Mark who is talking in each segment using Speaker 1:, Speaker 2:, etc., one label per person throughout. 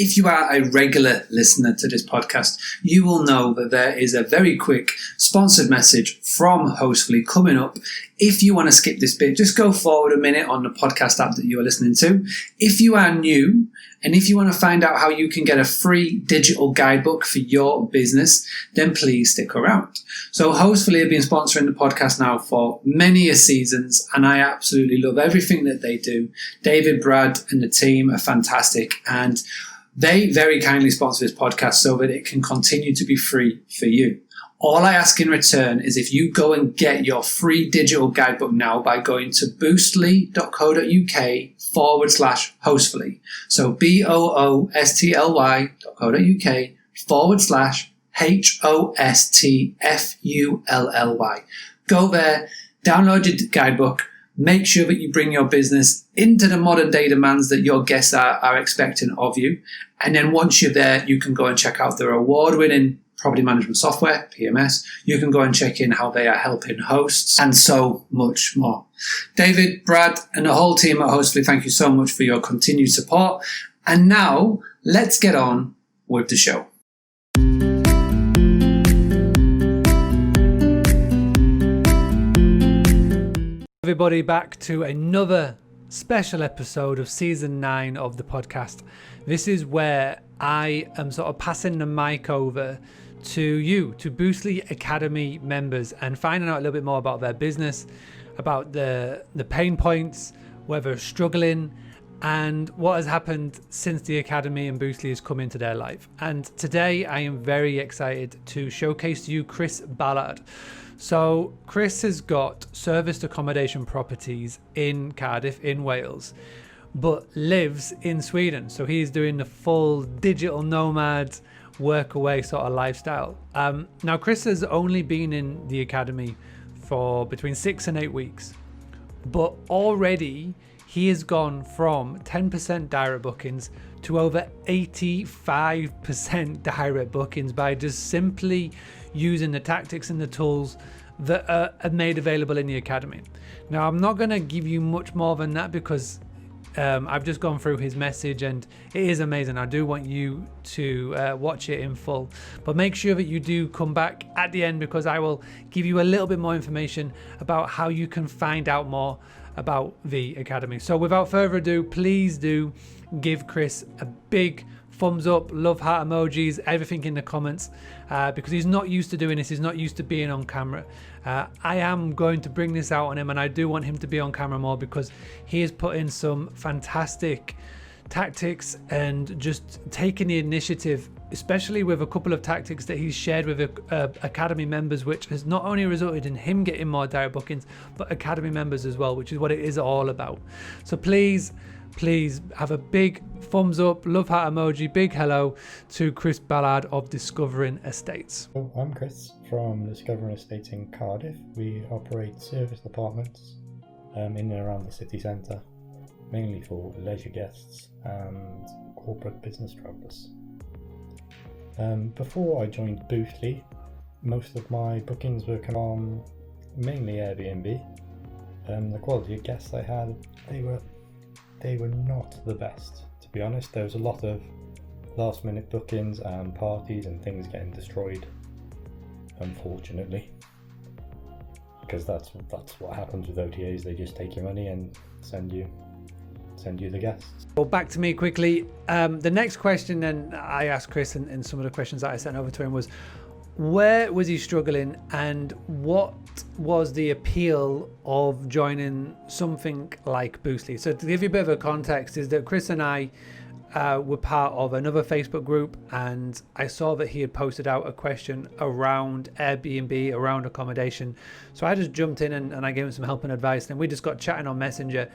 Speaker 1: If you are a regular listener to this podcast, you will know that there is a very quick sponsored message from Hostfully coming up. If you want to skip this bit, just go forward a minute on the podcast app that you are listening to. If you are new, and if you want to find out how you can get a free digital guidebook for your business, then please stick around. So Hostfully have been sponsoring the podcast now for many seasons, and I absolutely love everything that they do. David, Brad, and the team are fantastic, and they very kindly sponsor this podcast so that it can continue to be free for you. All I ask in return is if you go and get your free digital guidebook now by going to boostly.co.uk/hostfully. So boostly.co.uk/hostfully. Go there, download your guidebook, make sure that you bring your business into the modern day demands that your guests are expecting of you. And then once you're there, you can go and check out their award-winning property management software, PMS. You can go and check in how they are helping hosts and so much more. David, Brad, and the whole team at Hostfully, thank you so much for your continued support. And now let's get on with the show. Everybody, back to another special episode of season 9 of the podcast. This is where I am sort of passing the mic over to you, to Boostly Academy members, and finding out a little bit more about their business, about the pain points, where they're struggling, and what has happened since the Academy and Boostly has come into their life. And today I am very excited to showcase to you Chris Ballard. So Chris has got serviced accommodation properties in Cardiff, in Wales, but lives in Sweden. So he's doing the full digital nomad, work away sort of lifestyle. Now Chris has only been in the Academy for between 6 and 8 weeks, but already he has gone from 10% direct bookings to over 85% direct bookings by just simply using the tactics and the tools that are made available in the Academy. Now, I'm not going to give you much more than that because I've just gone through his message and it is amazing. I do want you to watch it in full, but make sure that you do come back at the end because I will give you a little bit more information about how you can find out more about the Academy. So without further ado, please do give Chris a big thumbs up, love heart emojis, everything in the comments, because he's not used to doing this. He's not used to being on camera. I am going to bring this out on him, and I do want him to be on camera more because he has put in some fantastic tactics and just taking the initiative, especially with a couple of tactics that he's shared with Academy members, which has not only resulted in him getting more direct bookings, but Academy members as well, which is what it is all about. So please have a big thumbs up, love heart emoji, big hello to Chris Ballard of Discovering Estates.
Speaker 2: So I'm Chris from Discovering Estates in Cardiff. We operate serviced apartments in and around the city centre, mainly for leisure guests and corporate business travellers. Before I joined Boostly, most of my bookings were from mainly Airbnb. The quality of guests I had, they were not the best, to be honest. There was a lot of last minute bookings and parties and things getting destroyed, unfortunately, because that's what happens with OTAs. They just take your money and send you the guests.
Speaker 1: Well, back to me quickly. The next question then I asked Chris, and some of the questions that I sent over to him was, where was he struggling and what was the appeal of joining something like Boostly? So to give you a bit of a context is that Chris and I were part of another Facebook group, and I saw that he had posted out a question around Airbnb, around accommodation. So I just jumped in and I gave him some help and advice, and we just got chatting on Messenger.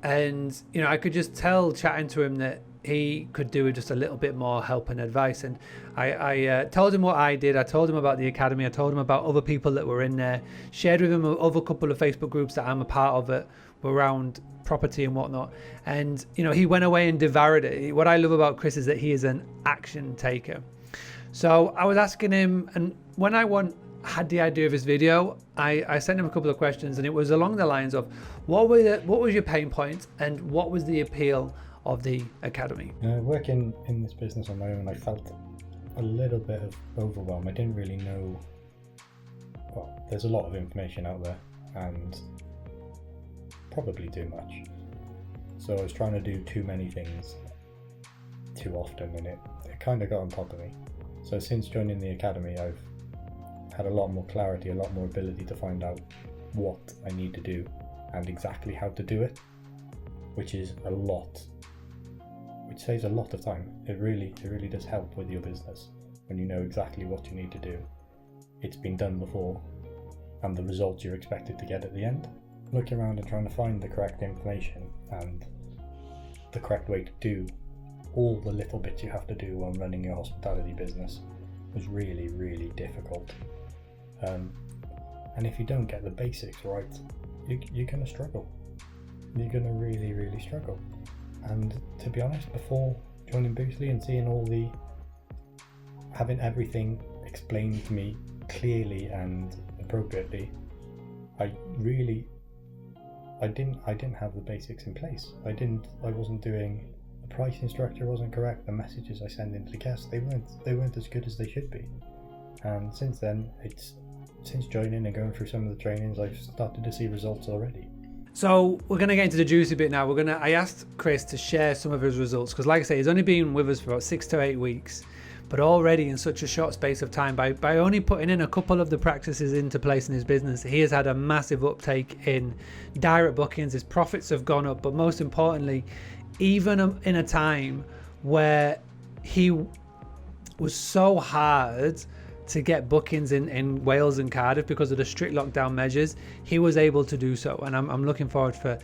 Speaker 1: And, you know, I could just tell chatting to him that he could do with just a little bit more help and advice. And I told him what I did. I told him about the Academy. I told him about other people that were in there, shared with him other couple of Facebook groups that I'm a part of that were around property and whatnot. And, you know, he went away and devoured it. What I love about Chris is that he is an action taker. So I was asking him, and when I had the idea of this video, I sent him a couple of questions, and it was along the lines of what was your pain point and what was the appeal of the academy.
Speaker 2: Working in this business on my own, I felt a little bit of overwhelm. I didn't really know. Well, there's a lot of information out there and probably too much. So I was trying to do too many things too often, and it kind of got on top of me. So since joining the academy, I've had a lot more clarity, a lot more ability to find out what I need to do and exactly how to do it, which is a lot, which saves a lot of time. It really does help with your business when you know exactly what you need to do. It's been done before, and the results you're expected to get at the end. Looking around and trying to find the correct information and the correct way to do all the little bits you have to do when running your hospitality business was really difficult. And if you don't get the basics right, you're going to struggle. You're going to really struggle. And to be honest, before joining Boostly and seeing having everything explained to me clearly and appropriately, I didn't have the basics in place. I wasn't doing, the pricing structure wasn't correct, the messages I send into the guests, they weren't as good as they should be. And since then, since joining and going through some of the trainings, I've started to see results already.
Speaker 1: So we're going to get into the juicy bit now. I asked Chris to share some of his results because, like I say, he's only been with us for about 6 to 8 weeks, but already in such a short space of time, by only putting in a couple of the practices into place in his business, he has had a massive uptake in direct bookings. His profits have gone up, but most importantly, even in a time where he was so hard to get bookings in Wales and Cardiff because of the strict lockdown measures, he was able to do so. And I'm looking forward for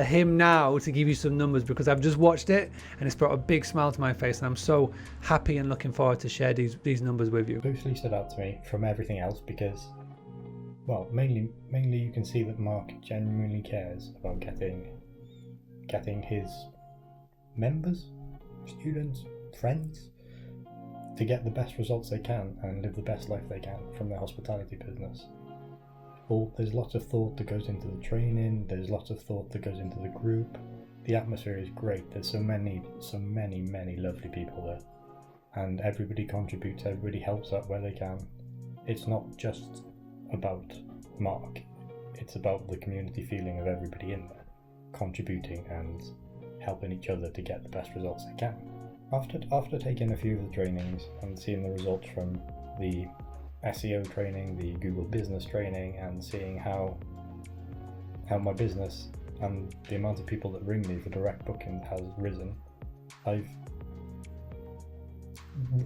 Speaker 1: him now to give you some numbers, because I've just watched it and it's brought a big smile to my face, and I'm so happy and looking forward to share these numbers with you.
Speaker 2: Boostly stood out to me from everything else because, well, mainly you can see that Mark genuinely cares about getting his members, students, friends to get the best results they can and live the best life they can from their hospitality business. There's lots of thought that goes into the training, there's lots of thought that goes into the group. The atmosphere is great, there's so many lovely people there, and everybody contributes, everybody helps out where they can. It's not just about Mark, it's about the community feeling of everybody in there, contributing and helping each other to get the best results they can. After taking a few of the trainings and seeing the results from the SEO training, the Google business training, and seeing how my business and the amount of people that ring me for direct bookings has risen, I've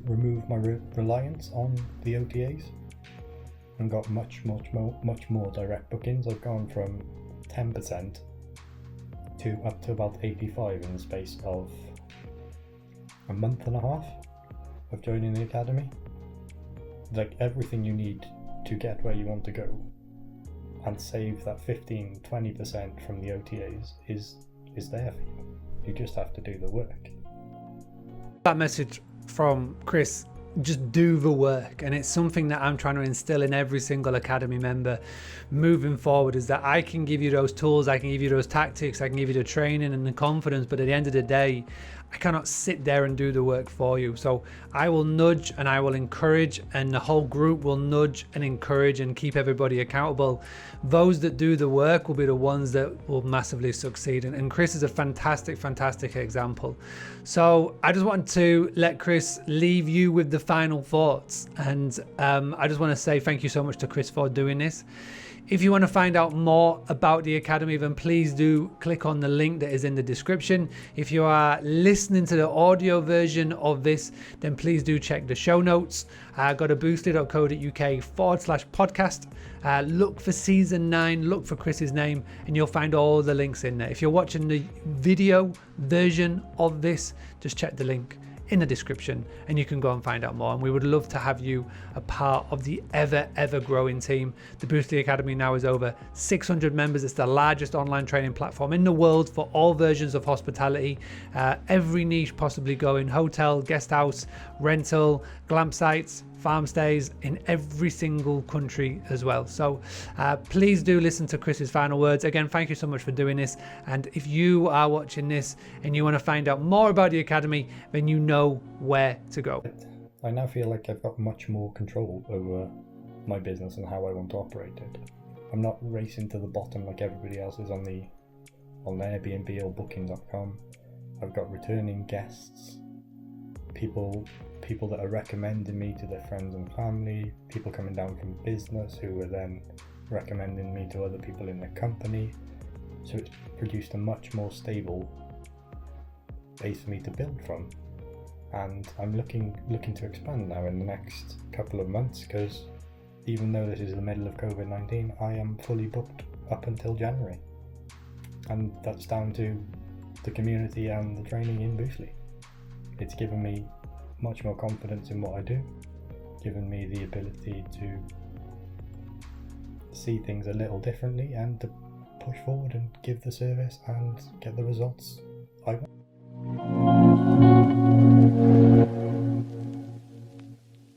Speaker 2: removed my reliance on the OTAs and got much more direct bookings. I've gone from 10% to up to about 85 in the space of a month and a half of joining the academy. Like, everything you need to get where you want to go and save that 15-20% from the OTAs is there for you. You just have to do the work.
Speaker 1: That message from Chris, just do the work, and it's something that I'm trying to instill in every single academy member moving forward, is that I can give you those tools, I can give you those tactics, I can give you the training and the confidence, but at the end of the day, I cannot sit there and do the work for you. So I will nudge and I will encourage, and the whole group will nudge and encourage and keep everybody accountable. Those that do the work will be the ones that will massively succeed, and Chris is a fantastic example. So I just want to let Chris leave you with the final thoughts, and I just want to say thank you so much to Chris for doing this. If you want to find out more about the Academy, then please do click on the link that is in the description. If you are listening to the audio version of this, then please do check the show notes. Go to boostly.co.uk/podcast. Look for season 9, look for Chris's name, and you'll find all the links in there. If you're watching the video version of this, just check the link in the description, and you can go and find out more. And we would love to have you a part of the ever growing team. The Boostly Academy now is over 600 members. It's the largest online training platform in the world for all versions of hospitality, every niche possibly going: hotel, guest house, rental, glamp sites, farm stays, in every single country as well. So please do listen to Chris's final words. Again, thank you so much for doing this. And if you are watching this and you want to find out more about the Academy, then you know where to go.
Speaker 2: I now feel like I've got much more control over my business and how I want to operate it. I'm not racing to the bottom like everybody else is on Airbnb or Booking.com. I've got returning guests, people that are recommending me to their friends and family, people coming down from business who are then recommending me to other people in the company. So it's produced a much more stable base for me to build from. And I'm looking to expand now in the next couple of months, because even though this is the middle of COVID-19, I am fully booked up until January. And that's down to the community and the training in Boostly. It's given me much more confidence in what I do, given me the ability to see things a little differently and to push forward and give the service and get the results I want.